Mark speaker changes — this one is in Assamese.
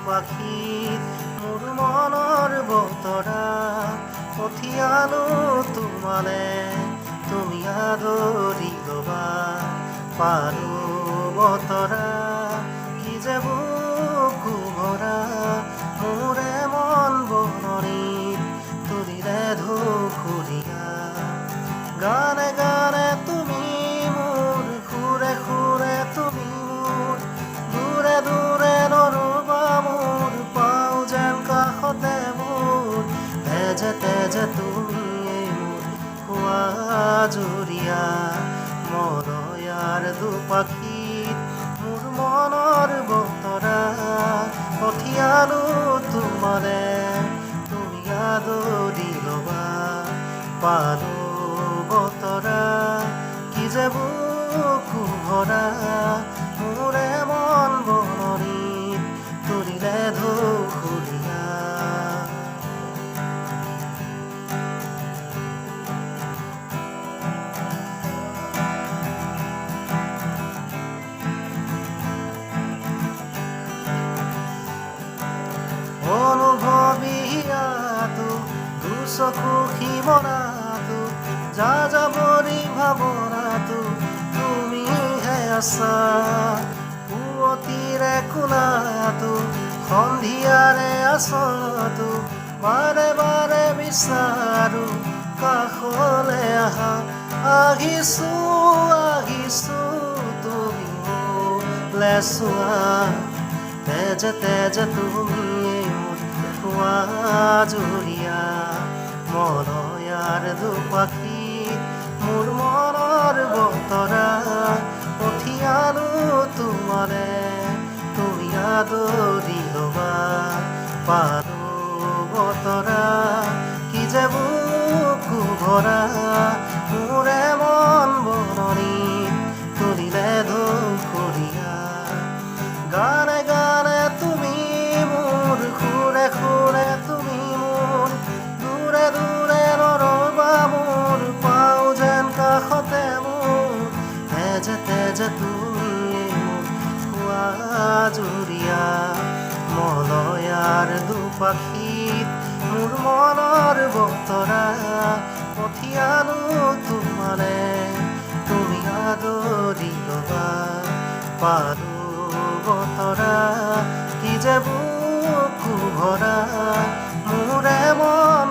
Speaker 1: দুপাখীত মোৰ মনৰ বতৰা পঠিয়ালো তোমালে তুমি আদৰি ল'বা পাৰো বতৰা কি যে বুকু ভৰা মোৰে মন বনৰীত তুলিলে ধুখুৰীয়া গানে গানে তুমি মোৰ সুৰে সুৰে তুমি মোৰ দূৰে দূৰে নৰবা মোৰ পাওঁ যেন কাষতে মোৰ তেজে তেজে তুমি মোৰ খোৱা জুৰিয়া মৰয়াৰ দুপাখীত মোৰ মনৰ বতৰা পঠিয়ালো তোমালে তুমি আদৰি ল'বা পালো বতৰা কি যে বুকু ভৰা মোৰে মন বনৰীত তুলিলে ধুখুৰীয়া অনুভৱীয়াটো দুচকু সিমৰাটো যা যাবৰী ভাৱনাটো তুমিহে আছা পুৱতিৰে কোলাটো সন্ধিয়াৰে আচলটো বাৰে বাৰে বিচাৰো কাষলে আহা আহিছো আহিছো তুমি মোলে চোৱা তেজে তেজে তুমি খোৱা জুৰিয়া মৰয়াৰ দুপাখীত মোৰ মনৰ বতৰা পঠিয়ালো তোমালে তুমি আদৰি ল'বা পাৰো বতৰা কি যে বুকু ভৰা মোৰে মন বনৰীত তুলিলে ধুখুৰীয়া গানে গানে তুমি মোৰ সুৰে সুৰে তুমি মোৰ দূৰে দূৰে নৰবা মোৰ পাওঁ যেন কাষতে মোৰ তেজে তেজে তুমি মোৰ খোৱা জুৰিয়া মলয়াৰ দুপাখীত মোৰ মনৰ বতৰা পঠিয়ালো তোমালে তুমি আদৰি ল'বা পাৰো বতৰা কি যে বুকু ভৰা মোৰে মন